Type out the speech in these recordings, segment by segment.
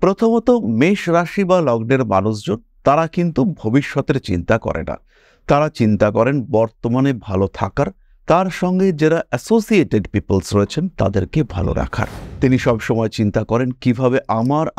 প্রথমত মেষ রাশি বা লগ্নের মানুষজন তারা কিন্তু ভবিষ্যতের চিন্তা করে না। তারা চিন্তা করেন বর্তমানে ভালো থাকার, তার সঙ্গে যারা অ্যাসোসিয়েটেড পিপলস রয়েছেন তাদেরকে ভালো রাখার। তিনি সবসময় চিন্তা করেন কিভাবে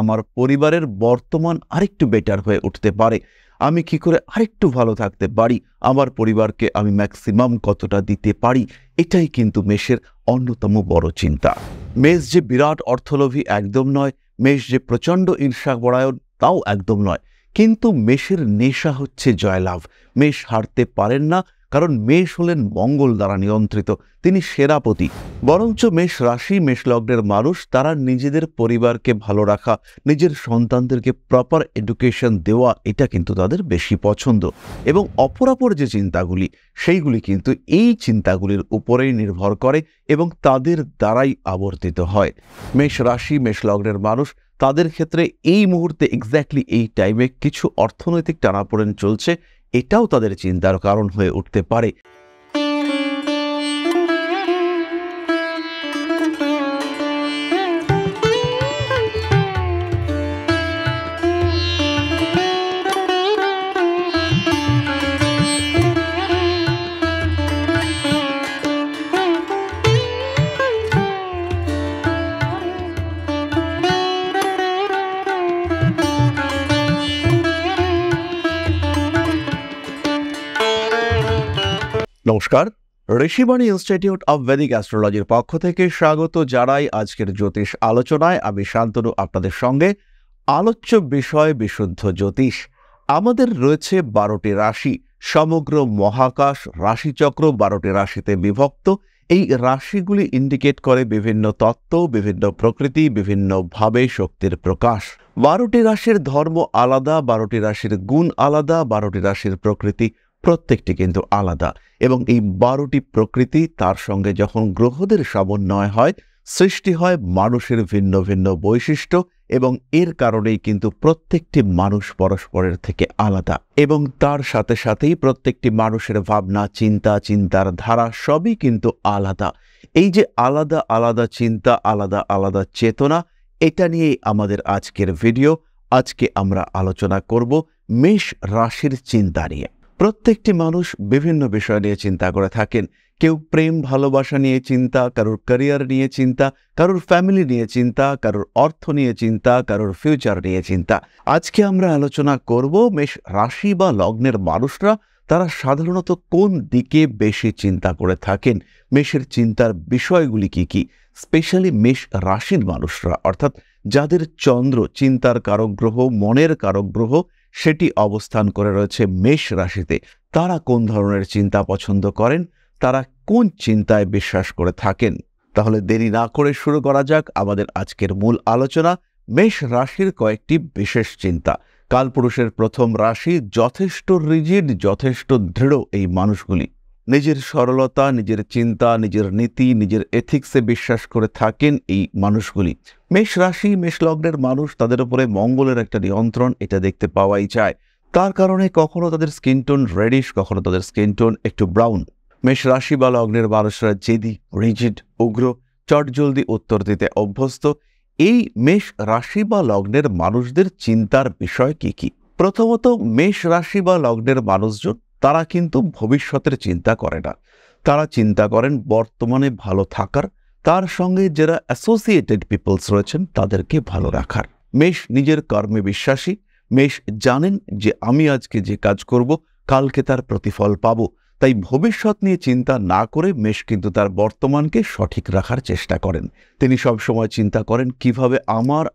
আমার পরিবারের বর্তমান আরেকটু বেটার হয়ে উঠতে পারে, আমি কি করে আরেকটু ভালো থাকতে পারি, আমার পরিবারকে আমি ম্যাক্সিমাম কতটা দিতে পারি। এটাই কিন্তু মেষের অন্যতম বড় চিন্তা। মেষ যে বিরাট অর্থলোভী একদম নয়, মেষ যে প্রচণ্ড ঈর্ষাপরায়ণ তাও একদম নয়, কিন্তু মেষের নেশা হচ্ছে জয়লাভ। মেষ হারতে পারেন না, কারণ মেষ হলেন মঙ্গল দ্বারা নিয়ন্ত্রিত, তিনি সেনাপতি। বরঞ্চ মেষ রাশি মেষ লগ্নের মানুষ তারা নিজেদের পরিবারকে ভালো রাখা, নিজের সন্তানদেরকে প্রপার এডুকেশন দেওয়া, এটা কিন্তু তাদের বেশি পছন্দ। এবং অপরাপর যে চিন্তাগুলি সেইগুলি কিন্তু এই চিন্তাগুলির উপরেই নির্ভর করে এবং তাদের দ্বারাই আবর্তিত হয়। মেষ রাশি মেষ লগ্নের মানুষ তাদের ক্ষেত্রে এই মুহূর্তে এক্স্যাক্টলি এই টাইমে কিছু অর্থনৈতিক টানাপোড়েন চলছে, এটাও তাদের চিন্তার কারণ হয়ে উঠতে পারে। নমস্কার, ঋষিবাণী ইনস্টিটিউট অব ভেদিক অ্যাস্ট্রোলজির পক্ষ থেকে স্বাগত জানাই আজকের জ্যোতিষ আলোচনায়। আমি শান্তনু আপনাদের সঙ্গে। আলোচ্য বিষয় বিশুদ্ধ জ্যোতিষ। আমাদের রয়েছে 12টি রাশি, সমগ্র মহাকাশ রাশিচক্র 12টি রাশিতে বিভক্ত। এই রাশিগুলি ইন্ডিকেট করে বিভিন্ন তত্ত্ব, বিভিন্ন প্রকৃতি, বিভিন্নভাবে শক্তির প্রকাশ। 12টি রাশির ধর্ম আলাদা, 12টি রাশির গুণ আলাদা, 12টি রাশির প্রকৃতি প্রত্যেকটি কিন্তু আলাদা। এবং এই 12টি প্রকৃতি তার সঙ্গে যখন গ্রহদের সমন্বয় হয়, সৃষ্টি হয় মানুষের ভিন্ন ভিন্ন বৈশিষ্ট্য, এবং এর কারণেই কিন্তু প্রত্যেকটি মানুষ পরস্পরের থেকে আলাদা। এবং তার সাথে সাথেই প্রত্যেকটি মানুষের ভাবনা, চিন্তার ধারা সবই কিন্তু আলাদা। এই যে আলাদা আলাদা চিন্তা, আলাদা আলাদা চেতনা, এটা নিয়েই আমাদের আজকের ভিডিও। আজকে আমরা আলোচনা করব মেষ রাশির চিন্তা নিয়ে। প্রত্যেকটি মানুষ বিভিন্ন বিষয় নিয়ে চিন্তা করে থাকেন। কেউ প্রেম ভালোবাসা নিয়ে চিন্তা, কারোর ক্যারিয়ার নিয়ে চিন্তা, কারোর ফ্যামিলি নিয়ে চিন্তা, কারোর অর্থ নিয়ে চিন্তা, কারোর ফিউচার নিয়ে চিন্তা। আজকে আমরা আলোচনা করব মেষ রাশি বা লগ্নের মানুষরা তারা সাধারণত কোন দিকে বেশি চিন্তা করে থাকেন, মেষের চিন্তার বিষয়গুলি কি কি। স্পেশালি মেষ রাশির মানুষরা, অর্থাৎ যাদের চন্দ্র চিন্তার কারক গ্রহ, মনের কারক গ্রহ, সেটি অবস্থান করে রয়েছে মেষ রাশিতে, তারা কোন ধরনের চিন্তা পছন্দ করেন, তারা কোন চিন্তায় বিশ্বাস করে থাকেন। তাহলে দেরি না করে শুরু করা যাক আমাদের আজকের মূল আলোচনা। মেষ রাশির কয়েকটি বিশেষ চিন্তা। কালপুরুষের প্রথম রাশি, যথেষ্ট রিজিড, যথেষ্ট দৃঢ় এই মানুষগুলি। নিজের সরলতা, নিজের চিন্তা, নিজের নীতি, নিজের এথিক্সে বিশ্বাস করে থাকেন এই মানুষগুলি। মেষ রাশি মেষ লগ্নের মানুষ, তাদের উপরে মঙ্গলের একটা নিয়ন্ত্রণ, এটা দেখতে পাওয়াই যায়। তার কারণে কখনো তাদের স্কিন টোন রেডিশ, কখনো তাদের স্কিন টোন একটু ব্রাউন। মেষ রাশি বা লগ্নের মানুষরা জেদি, রিজিড, উগ্র, চটজলদি উত্তর দিতে অভ্যস্ত। এই মেষ রাশি বা লগ্নের মানুষদের চিন্তার বিষয় কি কি? প্রথমত, মেষ রাশি বা লগ্নের মানুষজন তারা কিন্তু ভবিষ্যতের চিন্তা করে না। তারা চিন্তা করেন বর্তমানে ভালো থাকার, তার সঙ্গে যারা অ্যাসোসিয়েটেড পিপলস রয়েছেন তাদেরকে ভালো রাখার। মেষ নিজের কর্মে বিশ্বাসী। মেষ জানেন যে আমি আজকে যে কাজ করব কালকে তার প্রতিফল পাবো। তাই ভবিষ্যৎ নিয়ে চিন্তা না করে মেষ কিন্তু তার বর্তমানকে সঠিক রাখার চেষ্টা করেন। তিনি সবসময় চিন্তা করেন কিভাবে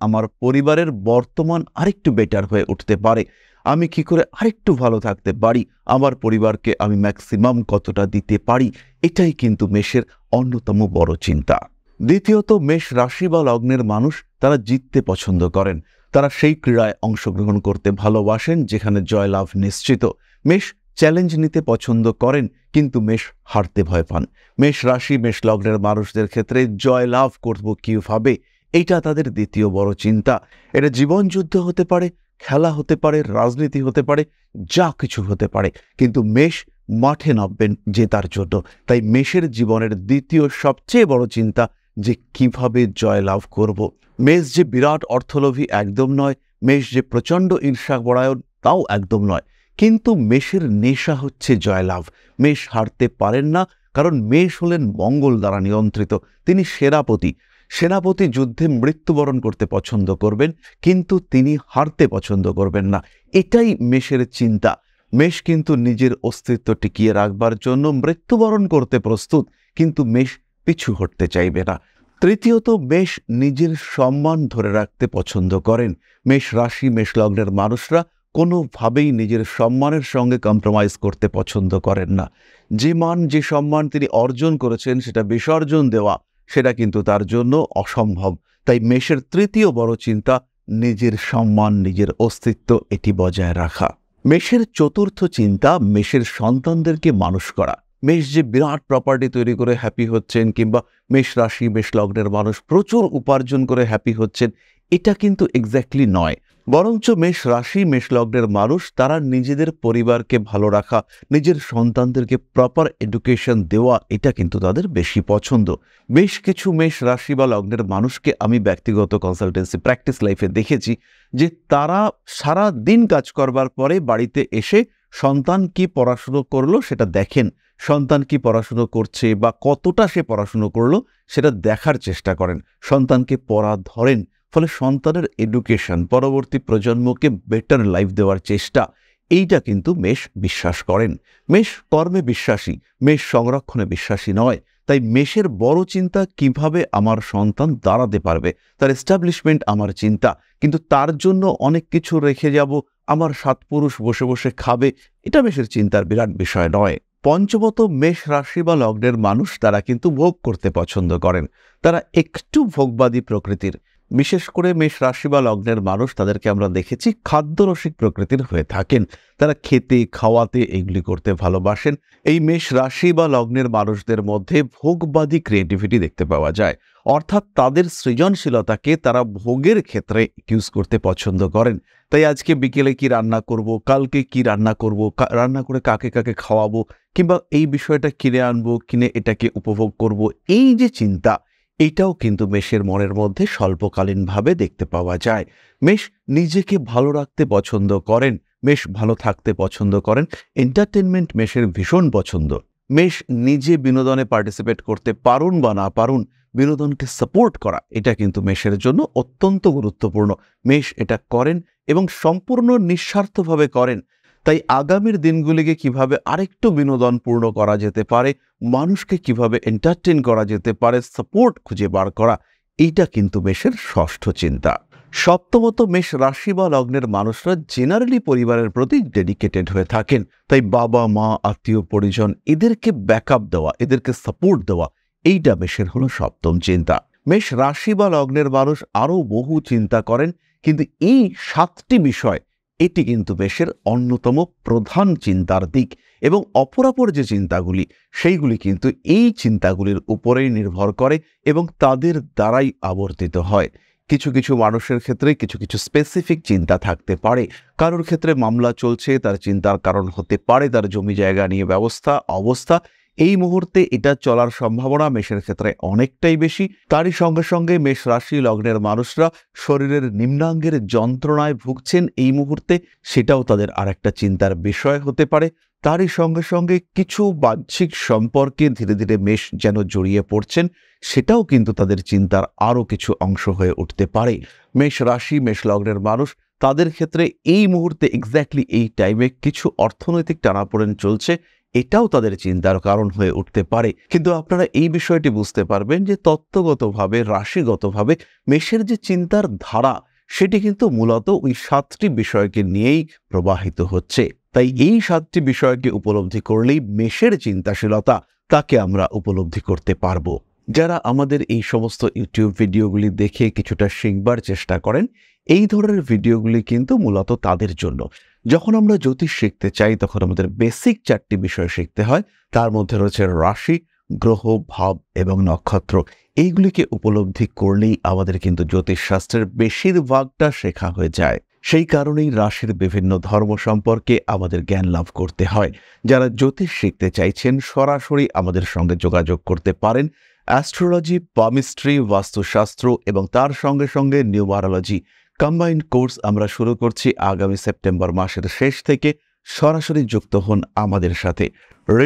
আমার পরিবারের বর্তমান আরেকটু বেটার হয়ে উঠতে পারে, আমি কি করে আরেকটু ভালো থাকতে পারি, আমার পরিবারকে আমি ম্যাক্সিমাম কতটা দিতে পারি। এটাই কিন্তু মেষের অন্যতম বড় চিন্তা। দ্বিতীয়ত, মেষ রাশি বা লগ্নের মানুষ তারা জিততে পছন্দ করেন। তারা সেই ক্রীড়ায় অংশগ্রহণ করতে ভালোবাসেন যেখানে জয়লাভ নিশ্চিত। মেষ চ্যালেঞ্জ নিতে পছন্দ করেন, কিন্তু মেষ হারতে ভয় পান। মেষ রাশি মেষ লগ্নের মানুষদের ক্ষেত্রে জয়লাভ করব কিভাবে, এইটা তাদের দ্বিতীয় বড় চিন্তা। এটা জীবনযুদ্ধ হতে পারে, খেলা হতে পারে, রাজনীতি হতে পারে, যা কিছু হতে পারে, কিন্তু মেষ মাঠে নামবেন জেতার জন্য। তাই মেষের জীবনের দ্বিতীয় সবচেয়ে বড় চিন্তা যে কিভাবে জয়লাভ করব। মেষ যে বিরাট অর্থলোভী একদম নয়, মেষ যে প্রচণ্ড ঈর্ষাপরায়ণ তাও একদম নয়, কিন্তু মেষের নেশা হচ্ছে জয়লাভ। মেষ হারতে পারেন না, কারণ মেষ হলেন মঙ্গল দ্বারা নিয়ন্ত্রিত। তিনি সেনাপতি যুদ্ধে মৃত্যুবরণ করতে পছন্দ করবেন, কিন্তু তিনি হারতে পছন্দ করবেন না। এটাই মেষের চিন্তা। মেষ কিন্তু নিজের অস্তিত্ব টিকিয়ে রাখবার জন্য মৃত্যুবরণ করতে প্রস্তুত, কিন্তু মেষ পিছু হটতে চাইবে না। তৃতীয়ত, মেষ নিজের সম্মান ধরে রাখতে পছন্দ করেন। মেষ রাশি, মেষ লগ্নের মানুষরা কোনোভাবেই নিজের সম্মানের সঙ্গে কম্প্রোমাইজ করতে পছন্দ করেন না। যে মান, যে সম্মান তিনি অর্জন করেছেন সেটা বিসর্জন দেওয়া, সেটা কিন্তু তার জন্য অসম্ভব। তাই মেষের তৃতীয় বড় চিন্তা নিজের সম্মান, নিজের অস্তিত্ব এটি বজায় রাখা। মেষের চতুর্থ চিন্তা মেষের সন্তানদেরকে মানুষ করা। মেষ যে বিরাট প্রপার্টি তৈরি করে হ্যাপি হচ্ছেন, কিংবা মেষ রাশি, মেষ লগ্নের মানুষ প্রচুর উপার্জন করে হ্যাপি হচ্ছেন, এটা কিন্তু এক্স্যাক্টলি নয়। বরঞ্চ মেষ রাশি, মেষ লগ্নের মানুষ তারা নিজেদের পরিবারকে ভালো রাখা, নিজের সন্তানদেরকে প্রপার এডুকেশন দেওয়া, এটা কিন্তু তাদের বেশি পছন্দ। বেশ কিছু মেষ রাশি বা লগ্নের মানুষকে আমি ব্যক্তিগত কনসালটেন্সি প্র্যাকটিস লাইফে দেখেছি যে তারা সারা দিন কাজ করবার পরে বাড়িতে এসে সন্তান কি পড়াশুনো করলো সেটা দেখেন, সন্তান কি পড়াশুনো করছে বা কতটা সে পড়াশুনো করলো সেটা দেখার চেষ্টা করেন, সন্তানকে পড়া ধরেন। ফলে সন্তানের এডুকেশন, পরবর্তী প্রজন্মকে বেটার লাইফ দেওয়ার চেষ্টা, এইটা কিন্তু মেষ বিশ্বাস করেন। মেষ কর্মে বিশ্বাসী, মেষ সংরক্ষণে বিশ্বাসী নয়। তাই মেষের বড় চিন্তা কিভাবে আমার সন্তান দাঁড়াতে পারবে, তার এস্টাবলিশমেন্ট আমার চিন্তা, কিন্তু তার জন্য অনেক কিছু রেখে যাব, আমার সাতপুরুষ বসে বসে খাবে, এটা মেষের চিন্তার বিরাট বিষয় নয়। পঞ্চমত, মেষ রাশি বা লগ্নের মানুষ তারা কিন্তু ভোগ করতে পছন্দ করেন। তারা একটু ভোগবাদী প্রকৃতির। বিশেষ করে মেষ রাশি বা লগ্নের মানুষ, তাদেরকে আমরা দেখেছি খাদ্যরসিক প্রকৃতির হয়ে থাকেন। তারা খেতে, খাওয়াতে, এগুলি করতে ভালোবাসেন। এই মেষ রাশি বা লগ্নের মানুষদের মধ্যে ভোগবাদী ক্রিয়েটিভিটি দেখতে পাওয়া যায়। অর্থাৎ তাদের সৃজনশীলতাকে তারা ভোগের ক্ষেত্রে ইউজ করতে পছন্দ করেন। তাই আজকে বিকেলে কি রান্না করব, কালকে কি রান্না করব, রান্না করে কাকে কাকে খাওয়াবো, কিংবা এই বিষয়টা কিনে আনবো, কিনে এটাকে উপভোগ করব, এই যে চিন্তা, এটাও কিন্তু মেষের মনের মধ্যে স্বল্পকালীনভাবে দেখতে পাওয়া যায়। মেষ নিজেকে ভালো রাখতে পছন্দ করেন, মেষ ভালো থাকতে পছন্দ করেন। এন্টারটেনমেন্ট মেষের ভীষণ পছন্দ। মেষ নিজে বিনোদনে পার্টিসিপেট করতে পারুন বা না পারুন, বিনোদনকে সাপোর্ট করা, এটা কিন্তু মেষের জন্য অত্যন্ত গুরুত্বপূর্ণ। মেষ এটা করেন এবং সম্পূর্ণ নিঃস্বার্থভাবে করেন। তাই আগামীর দিনগুলিকে কিভাবে আরেকটু বিনোদনপূর্ণ করা যেতে পারে, মানুষকে কিভাবে এন্টারটেইন করা যেতে পারে, সাপোর্ট খুঁজে বার করা, এইটা কিন্তু মেষের ষষ্ঠ চিন্তা। সপ্তমত, মেষ রাশি বা লগ্নের মানুষরা জেনারেলি পরিবারের প্রতি ডেডিকেটেড হয়ে থাকেন। তাই বাবা মা, আত্মীয় পরিজন, এদেরকে ব্যাকআপ দেওয়া, এদেরকে সাপোর্ট দেওয়া, এইটা মেষের হলো সপ্তম চিন্তা। মেষ রাশি বা লগ্নের মানুষ আরও বহু চিন্তা করেন, কিন্তু এই 7টি বিষয়, এটি কিন্তু মেষের অন্যতম প্রধান চিন্তার দিক। এবং অপরাপর যে চিন্তাগুলি, সেইগুলি কিন্তু এই চিন্তাগুলির উপরেই নির্ভর করে এবং তাদের দ্বারাই আবর্তিত হয়। কিছু কিছু মানুষের ক্ষেত্রে কিছু কিছু স্পেসিফিক চিন্তা থাকতে পারে। কারোর ক্ষেত্রে মামলা চলছে, তার চিন্তার কারণ হতে পারে তার জমি জায়গা নিয়ে অবস্থা। এই মুহূর্তে এটা চলার সম্ভাবনা মেষের ক্ষেত্রে অনেকটাই বেশি। তারই সঙ্গে সঙ্গে মেষ রাশি লগ্নের মানুষরা শরীরের নিম্নাঙ্গের যন্ত্রণায় ভুগছেন এই মুহূর্তে, সেটাও তাদের আরেকটা চিন্তার বিষয় হতে পারে। তারই সঙ্গে সঙ্গে কিছু বাহ্যিক সম্পর্কে ধীরে ধীরে মেষ যেন জড়িয়ে পড়ছেন, সেটাও কিন্তু তাদের চিন্তার আরও কিছু অংশ হয়ে উঠতে পারে। মেষ রাশি, মেষ লগ্নের মানুষ, তাদের ক্ষেত্রে এই মুহূর্তে এক্স্যাক্টলি এই টাইমে কিছু অর্থনৈতিক টানাপোড়েন চলছে, এটাও তাদের চিন্তার কারণ হয়ে উঠতে পারে। কিন্তু আপনারা এই বিষয়টি বুঝতে পারবেন যে তত্ত্বগতভাবে, রাশিগতভাবে মেষের যে চিন্তার ধারা, সেটি কিন্তু মূলত ওই 7টি বিষয়কে নিয়েই প্রবাহিত হচ্ছে। তাই এই 7টি বিষয়কে উপলব্ধি করলেই মেষের চিন্তাশীলতা, তাকে আমরা উপলব্ধি করতে পারবো। যারা আমাদের এই সমস্ত ইউটিউব ভিডিওগুলি দেখে কিছুটা শিখবার চেষ্টা করেন, এই ধরনের ভিডিওগুলি কিন্তু মূলত তাদের জন্য। যখন আমরা জ্যোতিষ শিখতে চাই, তখন আমাদের বেসিক 4টি বিষয় শিখতে হয়। তার মধ্যে রয়েছে রাশি, গ্রহ, ভাব এবং নক্ষত্র। এইগুলিকে উপলব্ধি করলেই আমাদের কিন্তু জ্যোতিষশাস্ত্রের বেশিরভাগটা শেখা হয়ে যায়। সেই কারণেই রাশির বিভিন্ন ধর্ম সম্পর্কে আমাদের জ্ঞান লাভ করতে হয়। যারা জ্যোতিষ শিখতে চাইছেন, সরাসরি আমাদের সঙ্গে যোগাযোগ করতে পারেন। অ্যাস্ট্রোলজি, পামিস্ট্রি, বাস্তুশাস্ত্র এবং তার সঙ্গে সঙ্গে নিউমারোলজি কম্বাইন্ড কোর্স আমরা শুরু করছি আগামী সেপ্টেম্বর মাসের শেষ থেকে। সরাসরি যুক্ত হন আমাদের সাথে।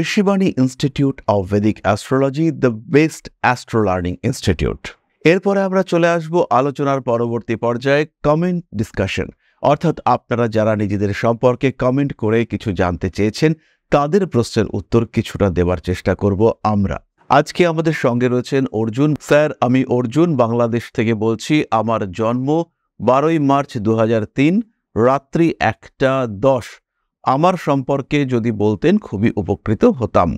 Rishibani institute of Vedic astrology, the best astro learning institute. এরপরে আমরা চলে আসব আলোচনার পরবর্তী পর্যায়ে, কমেন্ট ডিসকাশন। অর্থাৎ আপনারা যারা নিজেদের সম্পর্কে কমেন্ট করে কিছু জানতে চেয়েছেন, তাদের প্রশ্নের উত্তর কিছুটা দেওয়ার চেষ্টা করব আমরা। আজকে আমাদের সঙ্গে রয়েছেন অর্জুন স্যার। আমি অর্জুন বাংলাদেশ থেকে বলছি। আমার জন্ম 12ই মার্চ 2003 রাত্রি 1:10। আমার সম্পর্কে যদি বলতেন খুবই উপকৃত হতাম।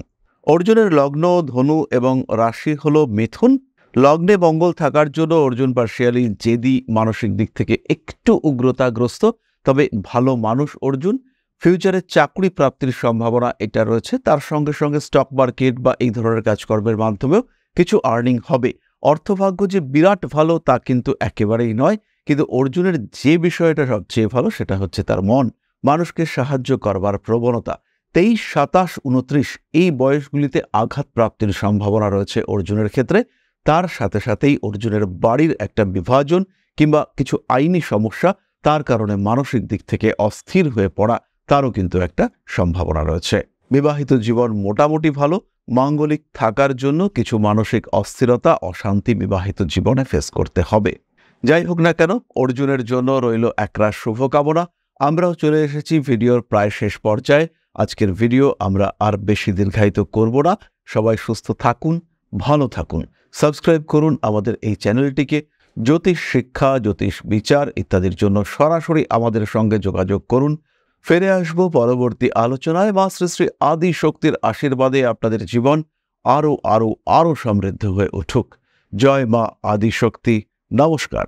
অর্জুনের লগ্ন ধনু এবং রাশি হলো মিথুন। লগ্নে মঙ্গল থাকার জন্য অর্জুন পার্শিয়ালি জেদি, মানসিক দিক থেকে একটু উগ্রতাগ্রস্ত, তবে ভালো মানুষ অর্জুন। ফিউচারে চাকরি প্রাপ্তির সম্ভাবনা এটা রয়েছে। তার সঙ্গে সঙ্গে স্টক মার্কেট বা এই ধরনের কাজকর্মের মাধ্যমেও কিছু আর্নিং হবে। অর্থভাগ্য যে বিরাট ভালো তা কিন্তু একেবারেই নয়, কিন্তু অর্জুনের যে বিষয়টা সবচেয়ে ভালো সেটা হচ্ছে তার মন, মানুষকে সাহায্য করবার প্রবণতা। 23, 27, 29 এই বয়সগুলিতে আঘাত প্রাপ্তির সম্ভাবনা রয়েছে অর্জুনের ক্ষেত্রে। তার সাথে সাথেই অর্জুনের বাড়ির একটা বিভাজন কিংবা কিছু আইনি সমস্যা, তার কারণে মানসিক দিক থেকে অস্থির হয়ে পড়া, তারও কিন্তু একটা সম্ভাবনা রয়েছে। বিবাহিত জীবন মোটামুটি ভালো। মাঙ্গলিক থাকার জন্য কিছু মানসিক অস্থিরতা, অশান্তি বিবাহিত জীবনে ফেস করতে হবে। যাই হোক না কেন, অর্জুনের জন্য রইল একরাশ শুভকামনা। আমরাও চলে এসেছি ভিডিওর প্রায় শেষ পর্যায়ে। আজকের ভিডিও আমরা আর বেশি দীর্ঘায়িত করব না। সবাই সুস্থ থাকুন, ভালো থাকুন। সাবস্ক্রাইব করুন আমাদের এই চ্যানেলটিকে। জ্যোতিষ শিক্ষা, জ্যোতিষ বিচার ইত্যাদির জন্য সরাসরি আমাদের সঙ্গে যোগাযোগ করুন। ফিরে আসবো পরবর্তী আলোচনায়। মা শ্রী শ্রী আদি শক্তির আশীর্বাদে আপনাদের জীবন আরো আরো আরো সমৃদ্ধ হয়ে উঠুক। জয় মা আদি শক্তি। নমস্কার।